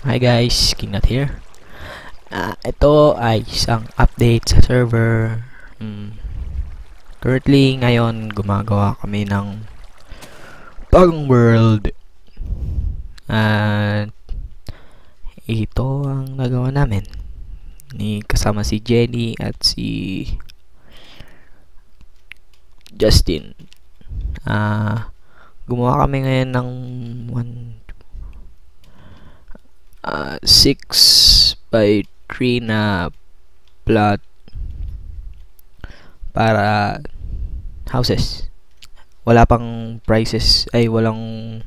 Hi guys, Kingnat here. Ito ay isang update sa server. Currently, ngayon, gumagawa kami ng bagong world. At ito ang nagawa namin. Kasama si Jenny at si Justin. Gumawa kami ngayon ng 6 by 3 na plot para houses. Wala pang prices, walang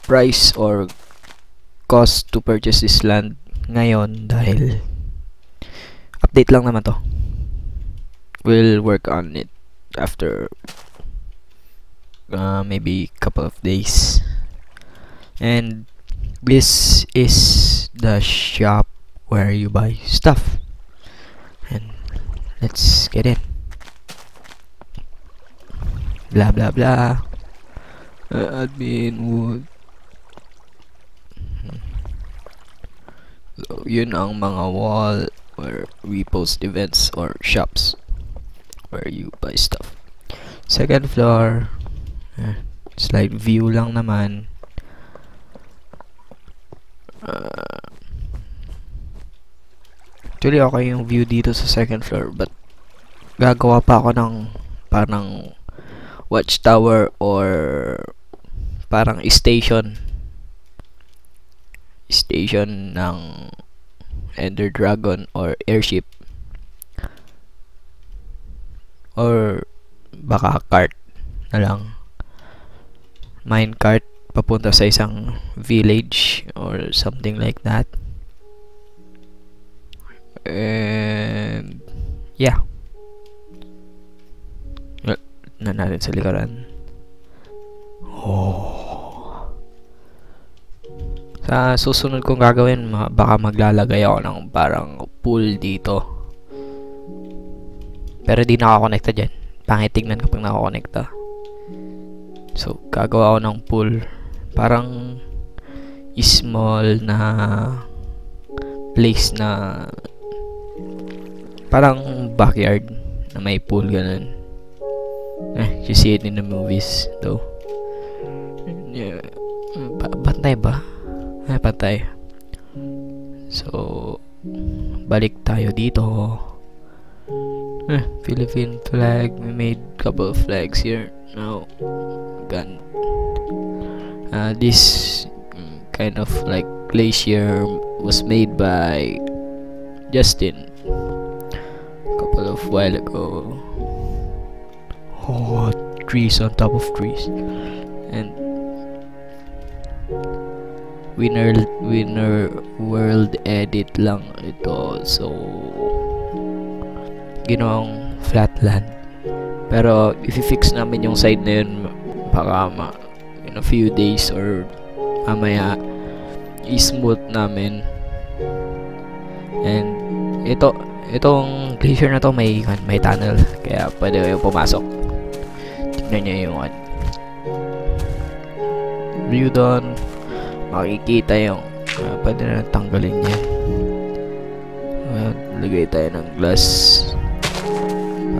price or cost to purchase this land ngayon dahil update lang naman to. We'll work on it after maybe couple of days. And this is the shop where you buy stuff. And let's get in. Blah blah blah. Admin wood. So, yun ang mga wall where we post events or shops where you buy stuff. Second floor. Slide view lang naman. Actually okay yung view dito sa second floor, but gagawa pa ako ng parang watchtower or parang station ng Ender Dragon or airship or baka cart na lang, mine cart papunta sa isang village or something like that. And yeah, na natin sa likaran. Sa susunod kong gagawin, baka maglalagay ako ng parang pool dito, pero di nakakonekta dyan. Pangit tignan kapag nakakonekta. So gagawa ako ng pool, parang small na place na parang backyard na may pool, ganun. You see it in the movies though. Yeah. Bantay ba? Pantay. So balik tayo dito. Philippine flag. We made couple of flags here. Now gun. This kind of like glacier was made by Justin a couple of while ago. Trees on top of trees. And winner world edit lang ito, so ginawang flatland. Pero i-fix namin yung side na yun baka in a few days or mamaya i-smooth namin. And itong glacier na to may tunnel, kaya pwede kayo pumasok. Tignan nyo yung view doon, makikita yung pwede na tanggalin yan. Lagay tayo ng glass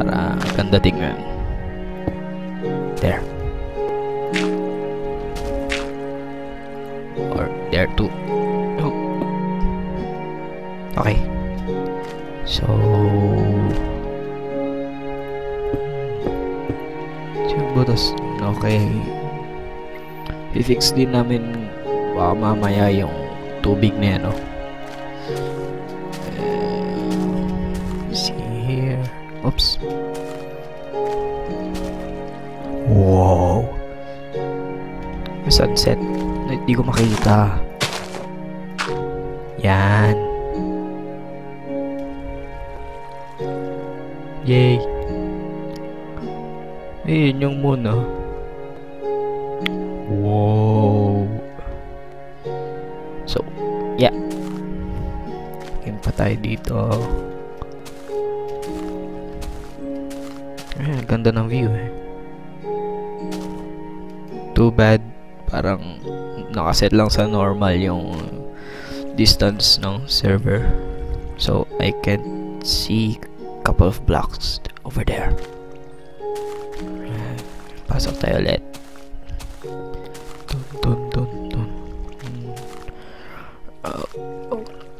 para ganda tingnan. There. Or there too. Okay. So butas. Okay. I-fix din namin baka mamaya yung tubig na yan, see here. Oops. Wow. May sunset. Hindi ko makita. Yan. Yay. Ayun yung moon, Wow. So, yeah. Game pa tayo dito. Ganda ng view, Too bad parang nakaset lang sa normal yung distance ng server. So I can see couple of blocks over there. Pasok tayo ulit.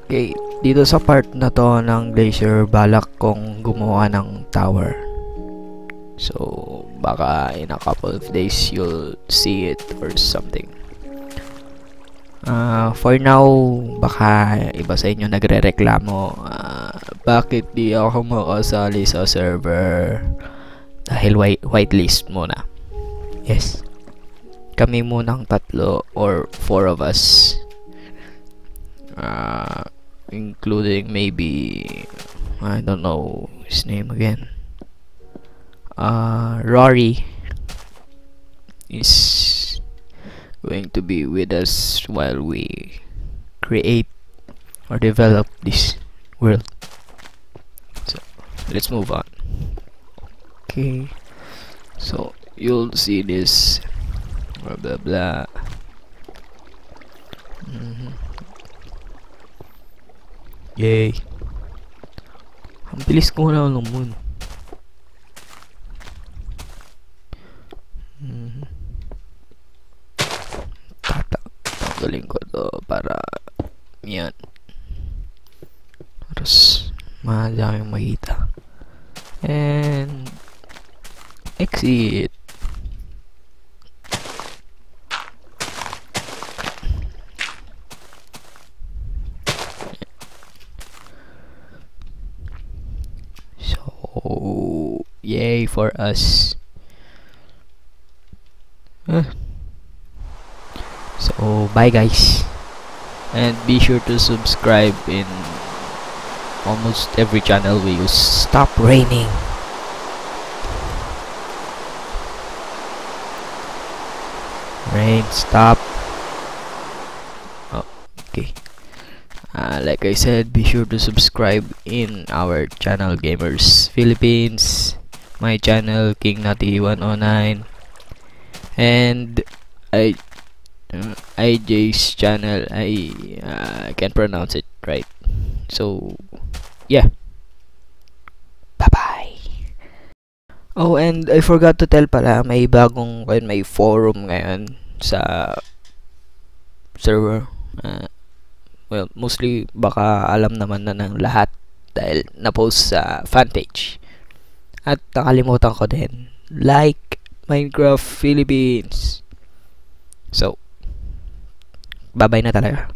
Okay, dito sa part na to ng glacier, balak kong gumawa ng tower. So baka in a couple of days you'll see it or something. For now, baka iba sa inyo nagre-reklamo, bakit di ako makasali sa server dahil whitelist muna. Yes, kami munang 3 or 4 of us, including maybe, I don't know his name again, Rory is going to be with us while we create or develop this world. So let's move on. Okay, so you'll see this blah blah blah. Yay, ang bilis ko na ng moon. Tanggalin ko to para yan, terus madaming makita. And exit. So yay for us. So bye guys, and be sure to subscribe in almost every channel we use. Stop raining. Rain, stop. Oh, okay. Like I said, be sure to subscribe in our channel Gamers Philippines, my channel King Nati 109, and IJ's channel. I can't pronounce it right. So yeah, bye bye. Oh, and I forgot to tell pala, may bagong may forum ngayon sa server. Well, mostly baka alam naman na ng lahat dahil na-post sa fan page. At nakalimutan ko din, like Minecraft Philippines. So bye bye na talaga.